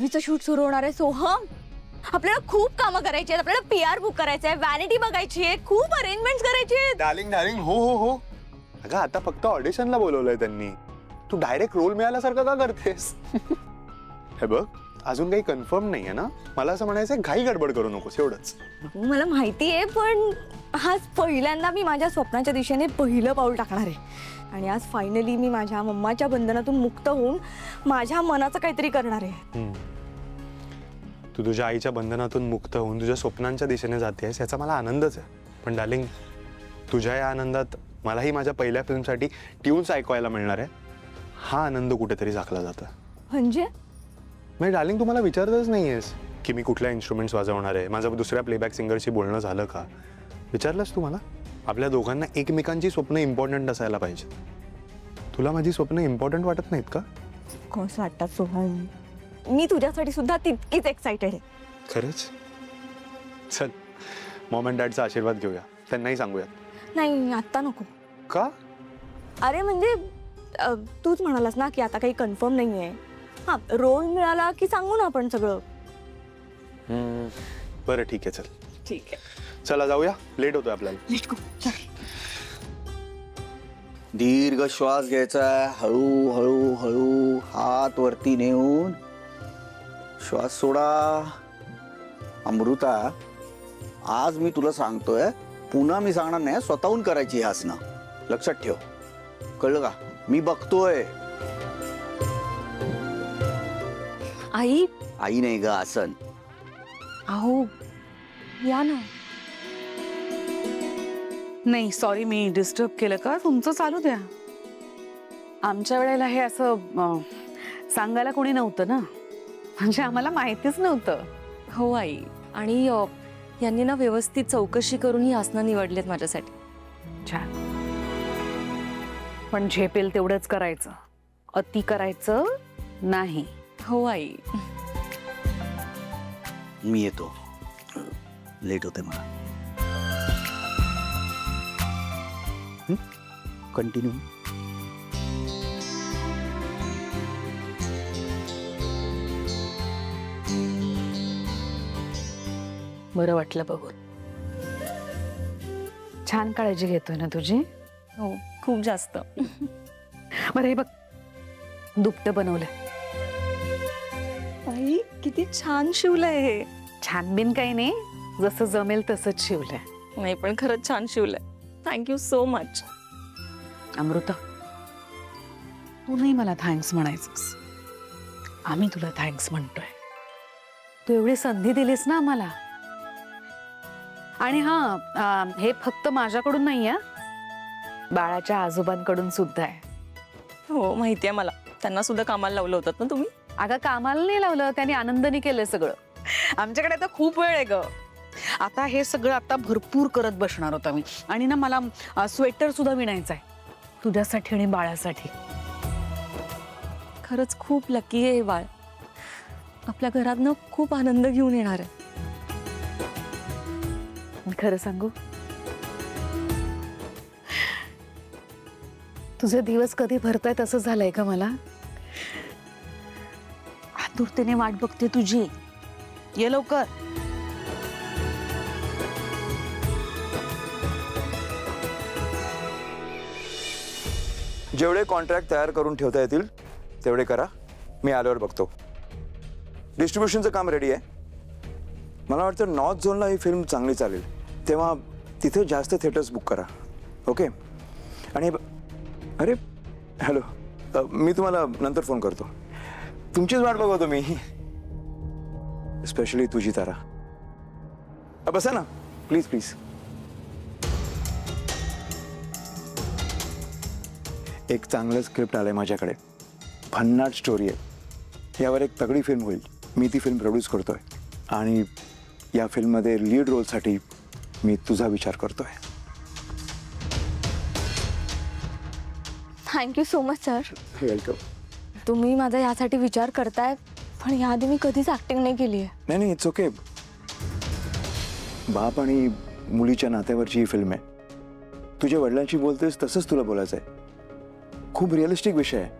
मूवीचं shoot सुरू होणार आहे सोहम. आपल्याला खूप कामं करायची आहेत. आपल्याला PR बुक करायचं आहे, व्हॅनिटी बघायची आहे, खूप अरेंजमेंट्स करायची आहेत. डार्लिंग डार्लिंग हो हो हो. अगं आता फक्त ऑडिशनला बोलवलंय त्यांनी. तू डायरेक्ट रोल मिळाल्यासारखं का करतेस? हे बघ अजून काही कन्फर्म नाहीये ना. मला असं म्हणायचं घाई गडबड करू नकोस एवढंच. मला माहिती आहे, पण आज पहिल्यांदा मी माझ्या स्वप्नाच्या दिशेने पहिलं पाऊल टाकणार आहे. आणि आज फायनली मी माझ्या मम्माच्या बंधनातून मुक्त होऊन माझ्या मनाचं काहीतरी करणार आहे. तू तुझ्या आईच्या बंधनातून मुक्त होऊन तुझ्या स्वप्नांच्या दिशेने जातेस याचा मला आनंदच आहे. पण डार्लिंग तुझ्या या आनंदात मलाही माझ्या पहिल्या फिल्मसाठी ट्यून्स ऐकवायला मिळणार आहे. हा आनंद कुठेतरी झाकला जातो. म्हणजे डार्लिंग तू मला विचारतच नाहीयेस की मी कुठल्या इन्स्ट्रुमेंट्स वाजवणार आहे, माझं दुसऱ्या प्लेबॅक सिंगरशी बोलणं झालं का. विचारलंस तू मला. आपल्या दोघांना एकमेकांची स्वप्न इम्पॉर्टंट असायला पाहिजे. तुला माझी स्वप्न इम्पॉर्टंट वाटत नाहीत का? कसं वाटतात सोहम, मी तुझ्यासाठी सुद्धा तितकीच एक्साइटेड आहे. खरंच. चल मॉम अँड डॅडचा आशीर्वाद घेऊया, त्यांनाही सांगूयात. नाही आत्ता नको. का? अरे म्हणजे तूच म्हणालास ना की आता काही कन्फर्म नाही आहे. हां रोल मिळाला की सांगू ना आपण सगळं. बरं ठीक आहे चल. ठीक आहे चला जाऊया, लेट होतोय आपल्याला. Let go. दीर्घ श्वास घ्यायचा. हळू हळू हळू हात वरती नेऊन श्वास सोडा. अमृता आज मी तुला सांगतोय, पुन्हा मी सांगणार नाही, स्वतःहून करायची ही हसणं. लक्षात ठेव, कळलं का? मी बघतोय. आई. आई नाही ग, आसन. अहो या ना. नाही सॉरी, मी डिस्टर्ब केलं का? तुमचं चालू द्या. आमच्या वेळेला हे असं सांगायला कोणी नव्हतं ना, म्हणजे आम्हाला माहितीच नव्हतं. हो आई. आणि यांनी ना व्यवस्थित चौकशी करून ही आसनं निवडलेत माझ्यासाठी. छान. पण झेपेल तेवढंच करायचं, अति करायचं नाही. हो आई. मी येतो, लेट होते मला. कंटिन्यू. बरं वाटलं बघून. छान काळजी घेतोय ना तुझी. हो खूप जास्त. बरं हे बघ, दुपटं बनवलंय. आई किती छान शिवलंय हे. छान बिन काही नाही, जसं जमेल तसंच शिवलंय. नाही पण खरंच छान शिवलंय. Thank you so much. अमृता तू नाही मला थँक्स म्हणायचंस, आम्ही तुला थँक्स म्हणतोय. तू एवढी संधी दिलीस ना आम्हाला. आणि हां, हे फक्त माझ्याकडून नाही आहे, बाळाच्या आजोबांकडून सुद्धा आहे. हो माहितीये मला, त्यांना सुद्धा कामाला लावलं होतं ना तुम्ही. अगं कामाला नाही लावलं, त्यांनी आनंदाने केलं सगळं. आमच्याकडे आता खूप वेळ आहे ग. आता हे सगळं आता भरपूर करत बसणार होता मी. आणि ना मला स्वेटर सुद्धा विणायचा आहे तुझ्यासाठी आणि बाळासाठी. खरंच खूप लकी आहे हे बाळ. आपल्या घरात ना खूप आनंद घेऊन येणार आहे. मी खरं सांगू, तुझे दिवस कधी भरताय तसं झालंय का मला. आतुरतेने वाट बघते तुझी. ये लवकर. जेवढे कॉन्ट्रॅक्ट तयार करून ठेवता येतील तेवढे करा, मी आल्यावर बघतो. डिस्ट्रीब्युशनचं काम रेडी आहे. मला वाटतं नॉर्थ झोनला ही फिल्म चांगली चालेल, तेव्हा तिथे जास्त थिएटर्स बुक करा. ओके. आणि अरे हॅलो, मी तुम्हाला नंतर फोन करतो. तुमचीच वाट बघतो मी, स्पेशली तुझी तारा. बसा ना प्लीज प्लीज. एक चांगलं स्क्रिप्ट आलंय माझ्याकडे, भन्नाट स्टोरी आहे. यावर एक तगडी फिल्म होईल. मी ती फिल्म प्रोड्यूस करतोय आणि या फिल्ममध्ये लीड रोलसाठी मी तुझा विचार करतोय. Thank you so much sir. Welcome. तुम्ही माझा यासाठी विचार करताय, पण याआधी मी कधीच ऍक्टिंग नाही केली आहे. नाही नाही, इट्स ओके. बाप आणि मुलीच्या नात्यावरची ही फिल्म आहे. तुझ्या वडिलांशी बोलतेस तसंच तुला बोलायचं आहे. खूप रिअलिस्टिक विषय आहे.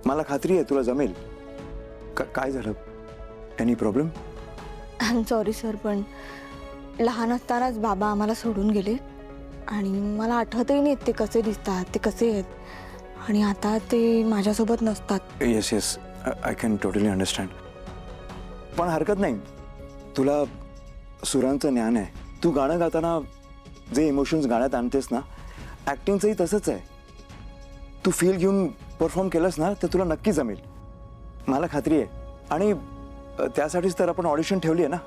मला खात्री आहे तुला जमेल. काय झालं? Any problem? I am sorry sir, पण लहान असतानाच बाबा आम्हाला सोडून गेले आणि मला आठवतही नाही ते कसे दिसतात, ते कसे आहेत आणि आता ते माझ्यासोबत नसतात. Yes yes, I can totally understand. पण हरकत नाही, तुला सुरांचं ज्ञान आहे. तू गाणं गाताना जे इमोशन्स गाण्यात आणतेस ना, ॲक्टिंगचंही तसंच आहे. तू फील घेऊन परफॉर्म केलंस ना तर तुला नक्की जमेल, मला खात्री आहे. आणि त्यासाठीच तर आपण ऑडिशन ठेवली आहे ना.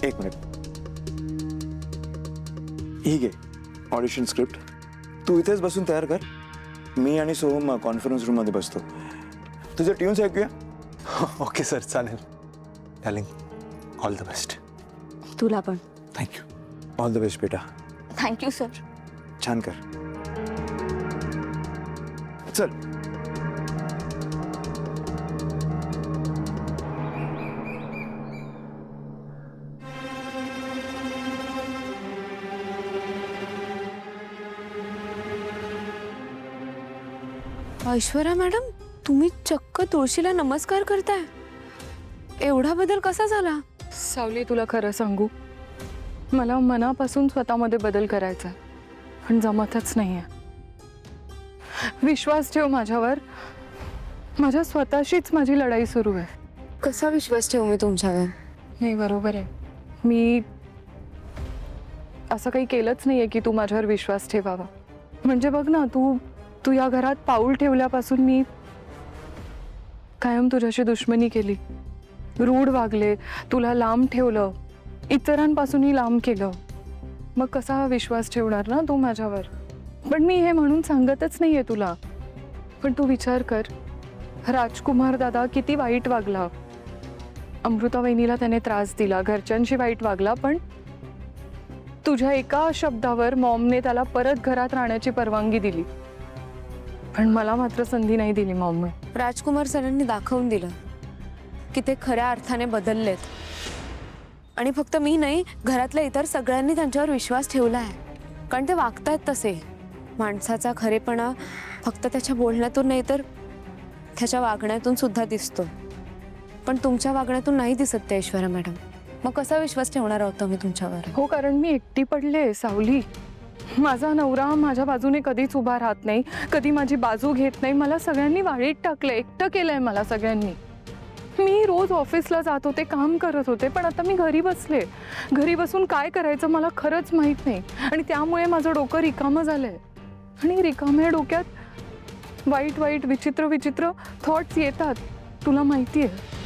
एक मिनिट, ही घे ऑडिशन स्क्रिप्ट. तू इथेच बसून तयार कर, मी आणि सोहम कॉन्फरन्स रूममध्ये बसतो. तुझे ट्यून्स ऐकूया. ओके सर, चालेल. Darling, all the best. तुला पण. थँक्यू. ऑल द बेस्ट बेटा. Thank you sir. छान कर. चल. ऐश्वर्या मॅडम, तुम्ही चक्क तुळशीला नमस्कार करताय. एवढा बदल कसा झाला? सावली, तुला खरं सांगू, मला मनापासून स्वतःमध्ये बदल करायचा आहे, पण जमतच नाहीये. विश्वास ठेव माझ्यावर. माझ्या स्वतःशीच माझी लढाई सुरू आहे. कसा विश्वास ठेवू मी तुमच्यावर? नाही, बरोबर आहे, मी असं काही केलंच नाहीये की तू माझ्यावर विश्वास ठेवावा. म्हणजे बघ ना, तू या घरात पाऊल ठेवल्यापासून मी कायम तुझ्याशी दुश्मनी केली, रूढ वागले, तुला लांब ठेवलं, इतरांपासूनही लांब केलं. मग कसा हा विश्वास ठेवणार ना तू माझ्यावर? पण मी हे म्हणून सांगतच नाहीये तुला. पण तू विचार कर, राजकुमार दादा किती वाईट वागला. अमृता वहिनीला त्याने त्रास दिला, घरच्यांशी वाईट वागला, पण तुझ्या एका शब्दावर मॉमने त्याला परत घरात राहण्याची परवानगी दिली. पण मला मात्र संधी नाही दिली मॉमने. राजकुमार सरांनी दाखवून दिलं की ते खऱ्या अर्थाने बदललेत. आणि फक्त मी नाही, घरातल्या इतर सगळ्यांनी त्यांच्यावर विश्वास ठेवला आहे. कारण ते वागतायत तसे. माणसाचा खरेपणा फक्त त्याच्या बोलण्यातून नाही तर त्याच्या वागण्यातून सुद्धा दिसतो. पण तुमच्या वागण्यातून नाही दिसत ते, ऐश्वर्या मॅडम. मग कसा विश्वास ठेवणार आहोत मी तुमच्यावर? हो, कारण मी एकटी पडले सावली. माझा नवरा माझ्या बाजूने कधीच उभा राहत नाही, कधी माझी बाजू घेत नाही. मला सगळ्यांनी वाळीत टाकलंय, एकटं केलंय मला सगळ्यांनी. मी रोज ऑफिसला जात होते, काम करत होते, पण आता मी घरी बसले. घरी बसून काय करायचं मला खरंच माहीत नाही. आणि त्यामुळे माझं डोकं रिकामं झालंय. आणि रिकाम्या डोक्यात वाईट वाईट विचित्र विचित्र थॉट्स येतात, तुला माहिती आहे.